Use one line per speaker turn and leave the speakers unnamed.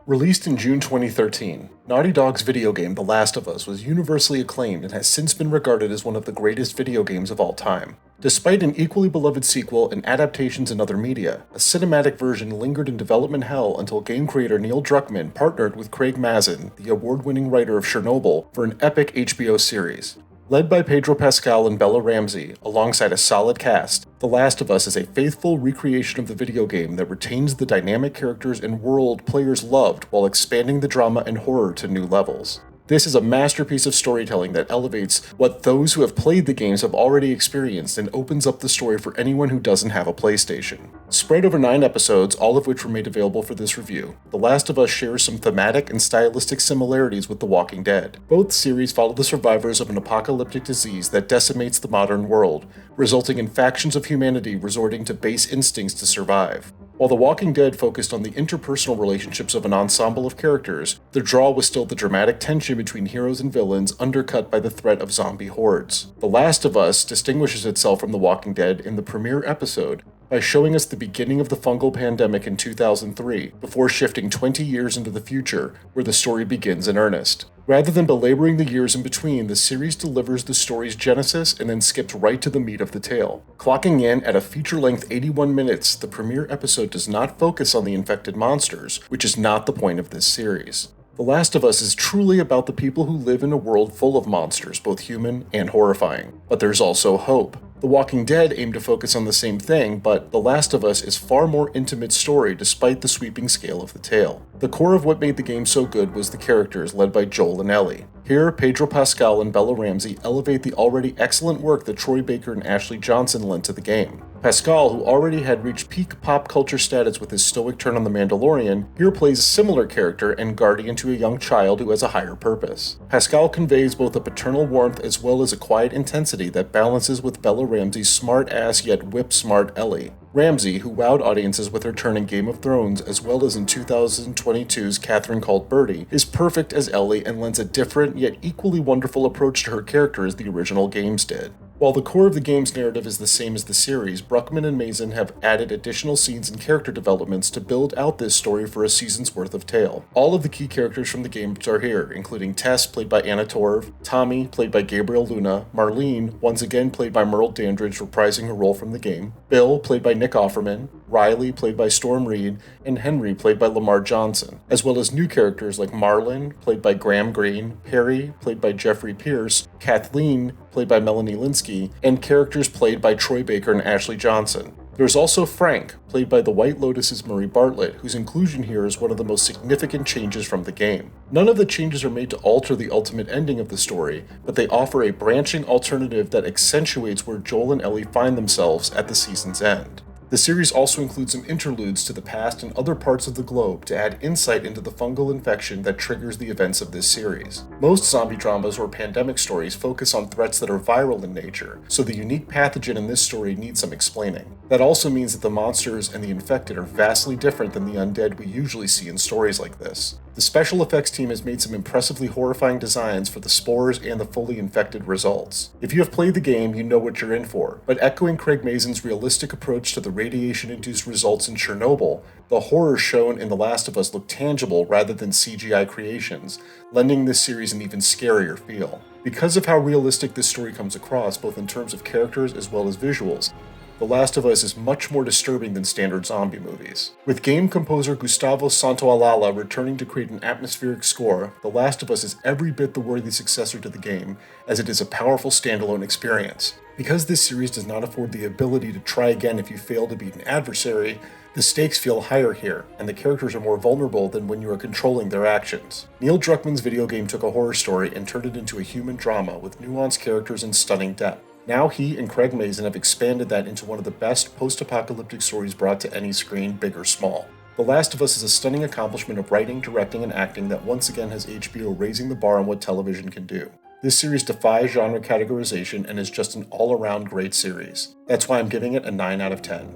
Released in June 2013, Naughty Dog's video game The Last of Us was universally acclaimed and has since been regarded as one of the greatest video games of all time. Despite an equally beloved sequel and adaptations in other media, a cinematic version lingered in development hell until game creator Neil Druckmann partnered with Craig Mazin, the award-winning writer of Chernobyl, for an epic HBO series. Led by Pedro Pascal and Bella Ramsey, alongside a solid cast, The Last of Us is a faithful recreation of the video game that retains the dynamic characters and world players loved while expanding the drama and horror to new levels. This is a masterpiece of storytelling that elevates what those who have played the games have already experienced and opens up the story for anyone who doesn't have a PlayStation. Spread over 9 episodes, all of which were made available for this review, The Last of Us shares some thematic and stylistic similarities with The Walking Dead. Both series follow the survivors of an apocalyptic disease that decimates the modern world, resulting in factions of humanity resorting to base instincts to survive. While The Walking Dead focused on the interpersonal relationships of an ensemble of characters, the draw was still the dramatic tension between heroes and villains undercut by the threat of zombie hordes. The Last of Us distinguishes itself from The Walking Dead in the premiere episode by showing us the beginning of the fungal pandemic in 2003, before shifting 20 years into the future, where the story begins in earnest. Rather than belaboring the years in between, the series delivers the story's genesis and then skips right to the meat of the tale. Clocking in at a feature-length 81 minutes, the premiere episode does not focus on the infected monsters, which is not the point of this series. The Last of Us is truly about the people who live in a world full of monsters, both human and horrifying. But there's also hope. The Walking Dead aimed to focus on the same thing, but The Last of Us is far more intimate story despite the sweeping scale of the tale. The core of what made the game so good was the characters led by Joel and Ellie. Here, Pedro Pascal and Bella Ramsey elevate the already excellent work that Troy Baker and Ashley Johnson lent to the game. Pascal, who already had reached peak pop culture status with his stoic turn on The Mandalorian, here plays a similar character and guardian to a young child who has a higher purpose. Pascal conveys both a paternal warmth as well as a quiet intensity that balances with Bella Ramsey's smart-ass yet whip-smart Ellie. Ramsey, who wowed audiences with her turn in Game of Thrones as well as in 2022's Catherine Called Bertie, is perfect as Ellie and lends a different yet equally wonderful approach to her character as the original games did. While the core of the game's narrative is the same as the series, Druckmann and Mazin have added additional scenes and character developments to build out this story for a season's worth of tale. All of the key characters from the games are here, including Tess, played by Anna Torv, Tommy, played by Gabriel Luna, Marlene, once again played by Merle Dandridge, reprising her role from the game, Bill, played by Nick Offerman, Riley, played by Storm Reed, and Henry, played by Lamar Johnson, as well as new characters like Marlon, played by Graham Greene, Perry, played by Jeffrey Pierce, Kathleen, played by Melanie Linsky, and characters played by Troy Baker and Ashley Johnson. There's also Frank, played by the White Lotus's Murray Bartlett, whose inclusion here is one of the most significant changes from the game. None of the changes are made to alter the ultimate ending of the story, but they offer a branching alternative that accentuates where Joel and Ellie find themselves at the season's end. The series also includes some interludes to the past and other parts of the globe to add insight into the fungal infection that triggers the events of this series. Most zombie dramas or pandemic stories focus on threats that are viral in nature, so the unique pathogen in this story needs some explaining. That also means that the monsters and the infected are vastly different than the undead we usually see in stories like this. The special effects team has made some impressively horrifying designs for the spores and the fully infected results. If you have played the game, you know what you're in for, but echoing Craig Mazin's realistic approach to the radiation-induced results in Chernobyl, the horror shown in The Last of Us look tangible rather than CGI creations, lending this series an even scarier feel. Because of how realistic this story comes across, both in terms of characters as well as visuals, The Last of Us is much more disturbing than standard zombie movies. With game composer Gustavo Santaolalla returning to create an atmospheric score, The Last of Us is every bit the worthy successor to the game, as it is a powerful standalone experience. Because this series does not afford the ability to try again if you fail to beat an adversary, the stakes feel higher here, and the characters are more vulnerable than when you are controlling their actions. Neil Druckmann's video game took a horror story and turned it into a human drama with nuanced characters and stunning depth. Now he and Craig Mazin have expanded that into one of the best post-apocalyptic stories brought to any screen, big or small. The Last of Us is a stunning accomplishment of writing, directing, and acting that once again has HBO raising the bar on what television can do. This series defies genre categorization and is just an all-around great series. That's why I'm giving it a 9 out of 10.